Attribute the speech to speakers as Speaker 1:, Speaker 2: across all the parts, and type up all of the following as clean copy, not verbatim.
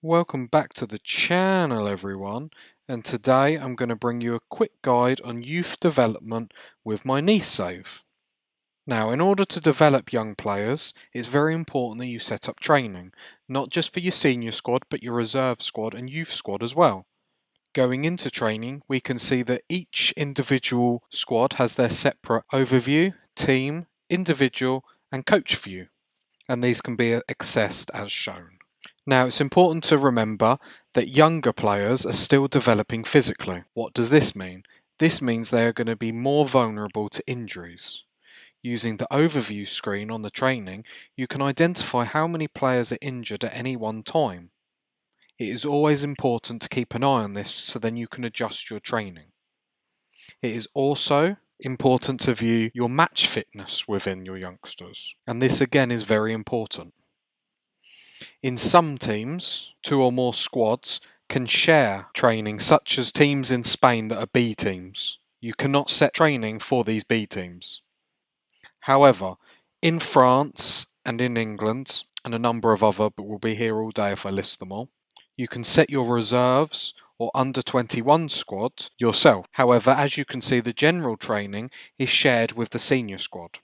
Speaker 1: Welcome back to the channel, everyone, and today I'm going to bring you a quick guide on youth development with my Nice save. Now, in order to develop young players, it's very important that you set up training, not just for your senior squad, but your reserve squad and youth squad as well. Going into training, we can see that each individual squad has their separate overview, team, individual, and coach view, and these can be accessed as shown. Now, it's important to remember that younger players are still developing physically. What does this mean? This means they are going to be more vulnerable to injuries. Using the overview screen on the training, you can identify how many players are injured at any one time. It is always important to keep an eye on this so then you can adjust your training. It is also important to view your match fitness within your youngsters, and this again is very important. In some teams, 2 or more squads can share training, such as teams in Spain that are B teams. You cannot set training for these B teams. However, in France and in England, and a number of other, but we'll be here all day if I list them all, you can set your reserves or under 21 squad yourself. However, as you can see, the general training is shared with the senior squad.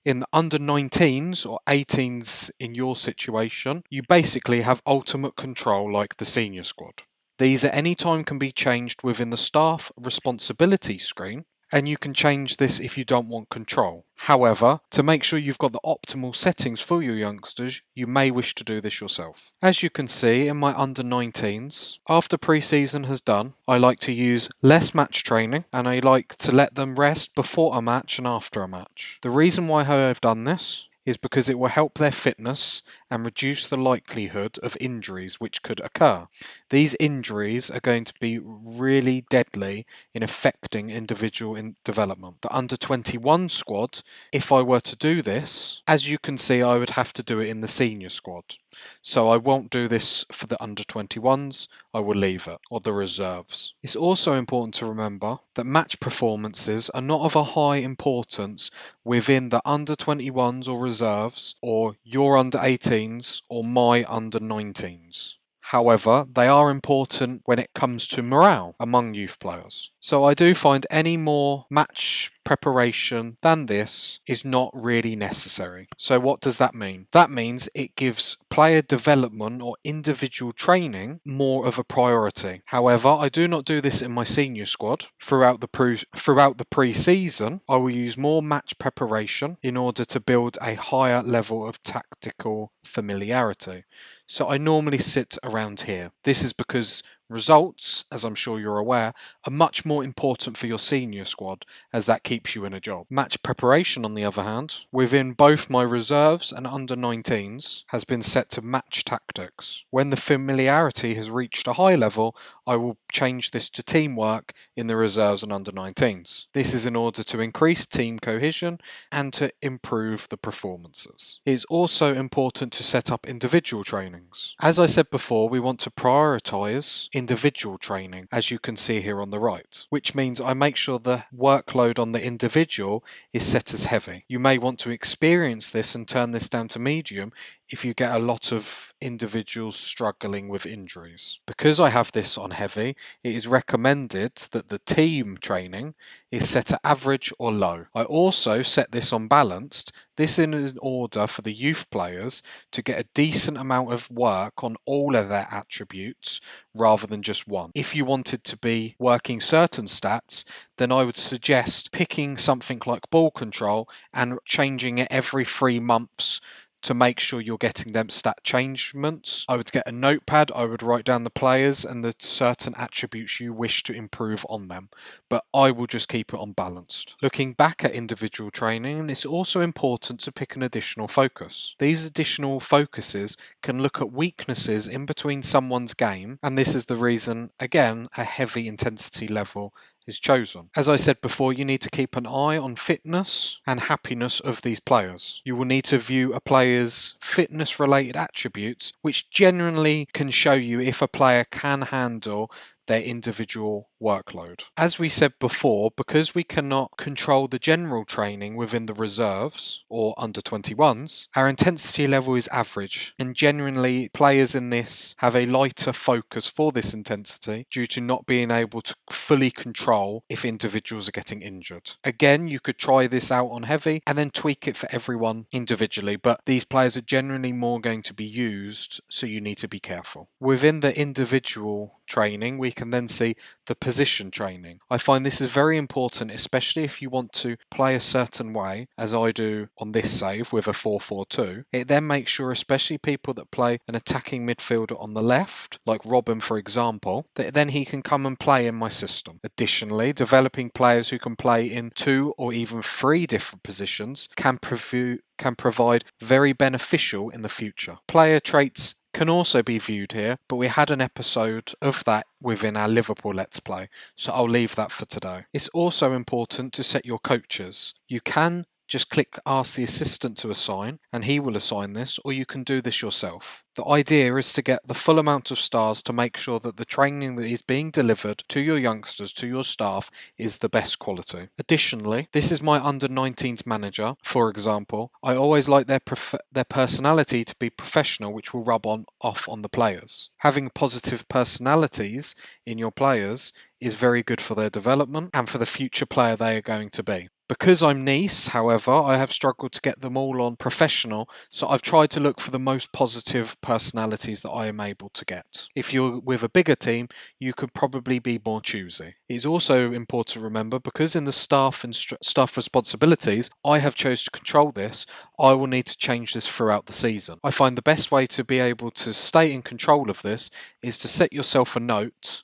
Speaker 1: In the under 19s or 18s in your situation, you basically have ultimate control like the senior squad. These at any time can be changed within the staff responsibility screen, and you can change this if you don't want control. However, to make sure you've got the optimal settings for your youngsters, you may wish to do this yourself. As you can see in my under 19s, after pre-season has done, I like to use less match training and I like to let them rest before a match and after a match. The reason why I've done this is because it will help their fitness and reduce the likelihood of injuries which could occur. These injuries are going to be really deadly in affecting individual development. The under 21 squad, if I were to do this, as you can see, I would have to do it in the senior squad. So I won't do this for the under 21s, I will leave it, or the reserves. It's also important to remember that match performances are not of a high importance within the under 21s or reserves, or your under 18s or my under 19s. However, they are important when it comes to morale among youth players. So I do find any more match preparation than this is not really necessary. So what does that mean? That means it gives player development or individual training more of a priority. However, I do not do this in my senior squad. Throughout the pre-season, I will use more match preparation in order to build a higher level of tactical familiarity. So I normally sit around here. This is because results, as I'm sure you're aware, are much more important for your senior squad, as that keeps you in a job. Match preparation, on the other hand, within both my reserves and under 19s, has been set to match tactics. When the familiarity has reached a high level, I will change this to teamwork in the reserves and under 19s. This is in order to increase team cohesion and to improve the performances. It is also important to set up individual trainings. As I said before, we want to prioritise individual training, as you can see here on the right, which means I make sure the workload on the individual is set as heavy. You may want to experience this and turn this down to medium if you get a lot of individuals struggling with injuries. Because I have this on heavy, it is recommended that the team training is set at average or low. I also set this on balanced, this in order for the youth players to get a decent amount of work on all of their attributes rather than just one. If you wanted to be working certain stats, then I would suggest picking something like ball control and changing it every 3 months to make sure you're getting them stat changements. I would get a notepad, I would write down the players and the certain attributes you wish to improve on them, but I will just keep it on balanced. Looking back at individual training, it's also important to pick an additional focus. These additional focuses can look at weaknesses in between someone's game, and this is the reason, again, a heavy intensity level is chosen. As I said before, you need to keep an eye on fitness and happiness of these players. You will need to view a player's fitness related attributes, which generally can show you if a player can handle their individual workload. As we said before, because we cannot control the general training within the reserves or under 21s, our intensity level is average, and generally players in this have a lighter focus for this intensity due to not being able to fully control if individuals are getting injured. Again, you could try this out on heavy and then tweak it for everyone individually, but these players are generally more going to be used, so you need to be careful. Within the individual training, we can then see the position training. I find this is very important, especially if you want to play a certain way, as I do on this save with a 4-4-2. It then makes sure, especially people that play an attacking midfielder on the left, like Robin for example, that then he can come and play in my system. Additionally, developing players who can play in 2 or even 3 different positions can provide very beneficial in the future. Player traits can also be viewed here, but we had an episode of that within our Liverpool Let's Play, so I'll leave that for today. It's also important to set your coaches. You can just click ask the assistant to assign and he will assign this, or you can do this yourself. The idea is to get the full amount of stars to make sure that the training that is being delivered to your youngsters, to your staff, is the best quality. Additionally, this is my under 19s manager, for example. I always like their personality to be professional, which will rub off on the players. Having positive personalities in your players is very good for their development and for the future player they are going to be. Because I'm Nice, however, I have struggled to get them all on professional, so I've tried to look for the most positive personalities that I am able to get. If you're with a bigger team, you could probably be more choosy. It's also important to remember, because in the staff and staff responsibilities, I have chosen to control this, I will need to change this throughout the season. I find the best way to be able to stay in control of this is to set yourself a note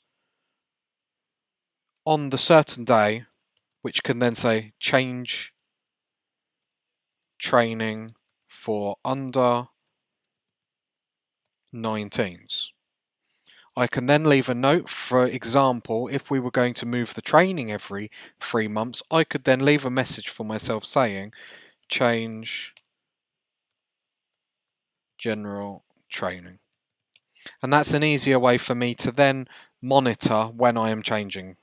Speaker 1: on the certain day, which can then say change training for under 19s. I can then leave a note, for example, if we were going to move the training every 3 months, I could then leave a message for myself saying change general training. And that's an easier way for me to then monitor when I am changing.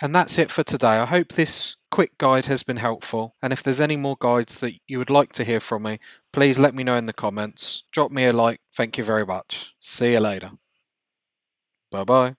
Speaker 1: And that's it for today. I hope this quick guide has been helpful, and if there's any more guides that you would like to hear from me, please let me know in the comments. Drop me a like. Thank you very much. See you later. Bye bye.